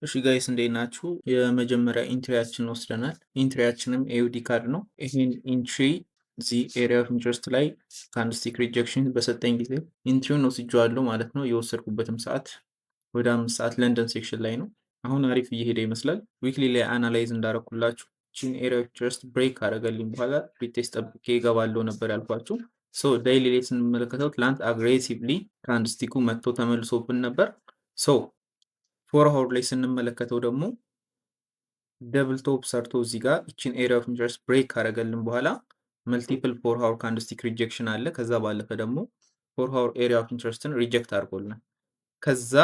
እሺ ጋይስ እንዴት ናችሁ? የመጀመሪያ ኢንትሪያችንን ወስደናል። ኢንትሪያችንም ኤዩዲ ካርድ ነው። ይህን ኢንትሪ እዚህ ኤሪያ ኦፍ ኢንትረስት ላይ ካንድስቲክ ሪጀክሽን በሰጠኝ ጊዜ ኢንትሪውን ወስጄዋለሁ ማለት ነው። የወሰድኩበትም ሰዓት ወደ 5 ሰዓት ለንደን ሴክሽን ላይ ነው። አሁን አሪፍ እየሄደ ይመስላል። ዊክሊ ላይ አናላይዝ እንዳረኩላችሁ ቺን ኤሪያ ኦፍ ኢንትረስት ብሬክ ካረገልኝ በኋላ ሪቴስት ጠብቄ እገባለሁ ነበር ያልኳችሁ። ሶ ዴይሊ ላይ ስንመለከተው ትላንት አግሬሲቭሊ ካንድስቲኩ መጥቶ ተመልሶብን ነበር። ሶ 4 አወር ላይ ስንመለከተው ደግሞ ደብል ቶፕ ሰርቶ እዚህ ጋር ይችን ኤሪያ ኦፍ ኢንትረስት ብሬክ ካረገልን በኋላ መልቲፕል 4 አወር ካንድስቲክ ሪጀክሽን አለ። ከዛ ባለፈ ደግሞ 4 አወር ኤሪያ ኦፍ ኢንትረስትን ሪጀክት አድርጎልናል። ከዛ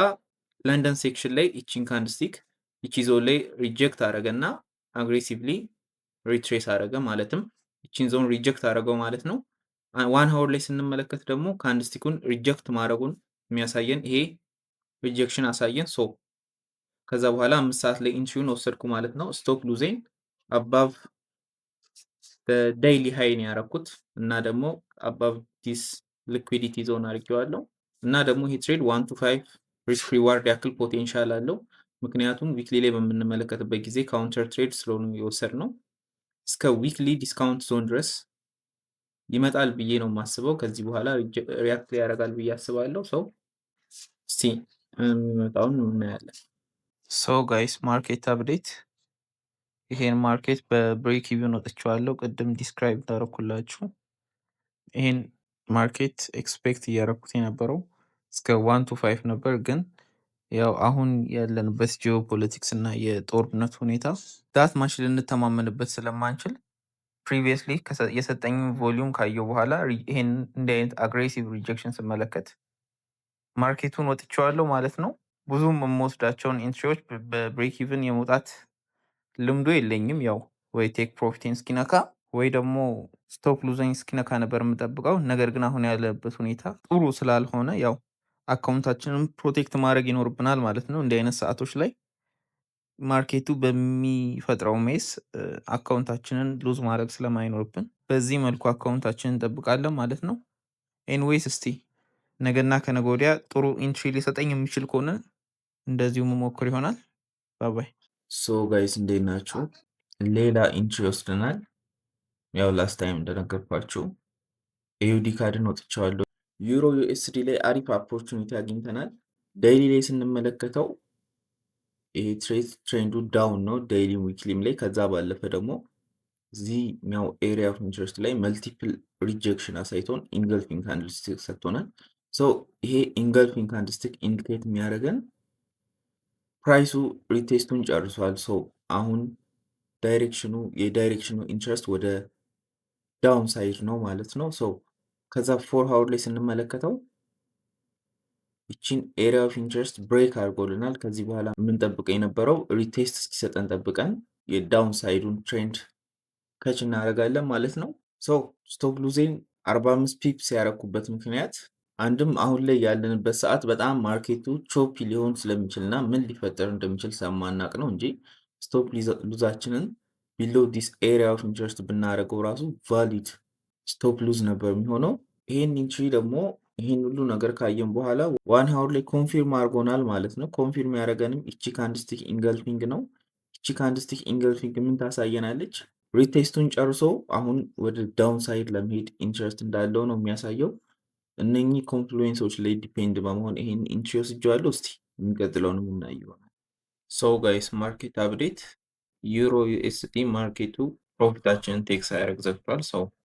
ለንደን ሴክሽን ላይ ይችን ካንድስቲክ ይቺ ዞን ላይ ሪጀክት አረገና አግሬሲቭሊ ሪትሬስ አረገ። ማለትም ይችን ዞን ሪጀክት አረገው ማለት ነው። 1 አወር ላይ ስንመለከት ደግሞ ካንድስቲኩን ሪጀክት ማድረጉን የሚያሳየን ይሄ ሪጀክሽን አሳየን። ሶ ከዛ በኋላ 5 ሰዓት ላይ ኢንትሪውን ወሰድኩ ማለት ነው። ስቶፕ ሉዜን አባቭ ዴይሊ ሃይ ነው ያረኩት እና ደግሞ አባቭ ዲስ ሊኩዊዲቲ ዞን አድርጌዋለሁ እና ደግሞ ይሄ ትሬድ 1 to 5 ሪስክ ሪዋርድ ያክል ፖቴንሻል አለው። ምክንያቱም ዊክሊ ላይ በምንመለከትበት ጊዜ ካውንተር ትሬድ ስለሆነ የወሰድነው እስከ ዊክሊ ዲስካውንት ዞን ድረስ ይመጣል ብዬ ነው የማስበው። ከዚህ በኋላ ሪያክት ያደርጋል ብዬ አስባለሁ። ሰው እስቲ የሚመጣውን እናያለን። ሶ ጋይስ ማርኬት አፕዴት፣ ይሄን ማርኬት በብሬክ ኢቭን ወጥቼዋለሁ። ቅድም ዲስክራይብ እንዳደረኩላችሁ ይሄን ማርኬት ኤክስፔክት እያደረኩት የነበረው እስከ 1 to 5 ነበር፣ ግን ያው አሁን ያለንበት ጂኦፖለቲክስ እና የጦርነት ሁኔታ ዳት ማች ልንተማመንበት ስለማንችል ፕሪቪየስሊ የሰጠኝን ቮሊዩም ካየው በኋላ ይሄን እንዲህ አይነት አግሬሲቭ ሪጀክሽን ስመለከት ማርኬቱን ወጥቼዋለሁ ማለት ነው። ብዙም የምወስዳቸውን ኢንትሪዎች በብሬክ ኢቭን የመውጣት ልምዶ የለኝም። ያው ወይ ቴክ ፕሮፊቴን እስኪነካ ወይ ደግሞ ስቶፕ ሉዘኝ እስኪነካ ነበር የምጠብቀው። ነገር ግን አሁን ያለበት ሁኔታ ጥሩ ስላልሆነ ያው አካውንታችንን ፕሮቴክት ማድረግ ይኖርብናል ማለት ነው። እንዲህ አይነት ሰዓቶች ላይ ማርኬቱ በሚፈጥረው ሜስ አካውንታችንን ሉዝ ማድረግ ስለማይኖርብን በዚህ መልኩ አካውንታችንን እንጠብቃለን ማለት ነው። ኤንዌይስ እስቲ ነገና ከነገ ወዲያ ጥሩ ኢንትሪ ሊሰጠኝ የሚችል ከሆነ እንደዚሁ መሞክር ይሆናል። ባባይ። ሶ ጋይስ እንዴት ናችሁ? ሌላ ኢንትሪ ወስደናል። ያው ላስት ታይም እንደነገርኳችሁ ኤዩዲ ካርድን ወጥቼዋለሁ። ዩሮ ዩኤስዲ ላይ አሪፍ ኦፖርቹኒቲ አግኝተናል። ዴይሊ ላይ ስንመለከተው ይሄ ትሬንዱ ዳውን ነው ዴይሊ ዊክሊም ላይ። ከዛ ባለፈ ደግሞ እዚህኛው ኤሪያ ኦፍ ኢንትረስት ላይ መልቲፕል ሪጀክሽን አሳይቶን ኢንገልፊንግ ካንድልስቲክ ሰጥቶናል። ይሄ ኢንገልፊንግ ካንድልስቲክ ኢንዲኬት የሚያደርገን ፕራይሱ ሪቴስቱን ጨርሷል። አሁን የዳይሬክሽኑ ኢንትረስት ወደ ዳውን ሳይድ ነው ማለት ነው። ከዛ 4 አወር ላይ ስንመለከተው ይችን ኤሪያ ኦፍ ኢንትረስት ብሬክ አድርጎልናል። ከዚህ በኋላ የምንጠብቀው የነበረው ሪቴስት እስኪሰጠን ጠብቀን የዳውን ሳይዱን ትሬንድ ከች እናደርጋለን ማለት ነው። ስቶፕ ሉዜን 45 ፒፕስ ያረኩበት ምክንያት አንድም አሁን ላይ ያለንበት ሰዓት በጣም ማርኬቱ ቾፒ ሊሆን ስለሚችል እና ምን ሊፈጠር እንደሚችል ስለማናቅ ነው እንጂ ስቶፕ ሉዛችንን ቢሎ ዲስ ኤሪያ ኦፍ ኢንትረስት ብናደርገው ራሱ ቫሊድ ስቶፕ ሉዝ ነበር የሚሆነው። ይሄን ኢንትሪ ደግሞ ይህን ሁሉ ነገር ካየን በኋላ 1 አወር ላይ ኮንፊርም አድርጎናል ማለት ነው። ኮንፊርም ያደረገንም እቺ ካንድስቲክ ኢንገልፊንግ ነው። እቺ ካንድስቲክ ኢንገልፊንግ ምን ታሳየናለች? ሪቴስቱን ጨርሶ አሁን ወደ ዳውን ሳይድ ለመሄድ ኢንትረስት እንዳለው ነው የሚያሳየው። እነኚህ ኮንፍሉዌንሶች ላይ ዲፔንድ በመሆን ይሄን ኢንትሪ ወስጄዋለሁ። እስቲ የሚቀጥለውን የምናየው ጋይስ ማርኬት አፕዴት፣ ዩሮ ዩኤስዲ ማርኬቱ ፕሮፊታችንን ቴክ ሳያደርግ ዘግቷል።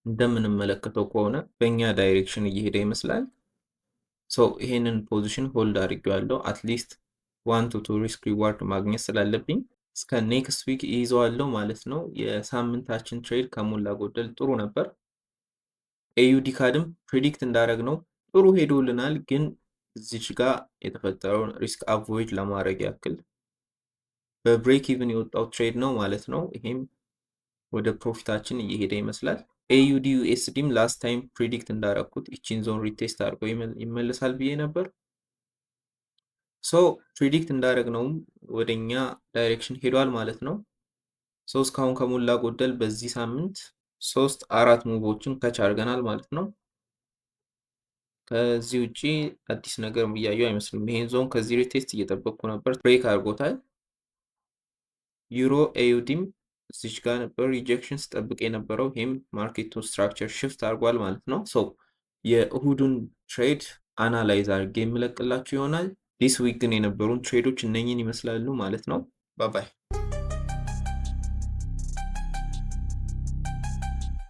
እንደምንመለከተው ከሆነ በእኛ ዳይሬክሽን እየሄደ ይመስላል። ይሄንን ፖዚሽን ሆልድ አድርጌዋለሁ። አትሊስት 1 to 2 ሪስክ ሪዋርድ ማግኘት ስላለብኝ እስከ ኔክስት ዊክ ይይዘዋለሁ ማለት ነው። የሳምንታችን ትሬድ ከሞላ ጎደል ጥሩ ነበር። ኤዩዲ ካርድም ፕሪዲክት እንዳደረግነው ጥሩ ሄዶልናል። ግን እዚች ጋር የተፈጠረውን ሪስክ አቮይድ ለማድረግ ያክል በብሬክ ኢቭን የወጣው ትሬድ ነው ማለት ነው። ይሄም ወደ ፕሮፊታችን እየሄደ ይመስላል። ኤዩዲ ዩኤስዲም ላስት ታይም ፕሪዲክት እንዳደረግኩት ይቺን ዞን ሪቴስት አድርጎ ይመለሳል ብዬ ነበር። ፕሪዲክት እንዳደረግነውም ወደኛ ዳይሬክሽን ሄዷል ማለት ነው። እስካሁን ከሞላ ጎደል በዚህ ሳምንት 3-4 ሙቮችን ከች አድርገናል ማለት ነው። ከዚህ ውጪ አዲስ ነገር እያየሁ አይመስልም። ይሄን ዞን ከዚህ ሪቴስት እየጠበቅኩ ነበር፣ ብሬክ አድርጎታል። ዩሮ ኤዩዲም እዚች ጋር ነበር ሪጀክሽን ስጠብቅ የነበረው። ይህም ማርኬቱ ስትራክቸር ሽፍት አድርጓል ማለት ነው። ሶ የእሁዱን ትሬድ አናላይዝ አድርጌ የምለቅላችሁ ይሆናል። ዲስ ዊክ ግን የነበሩን ትሬዶች እነኝን ይመስላሉ ማለት ነው። ባባይ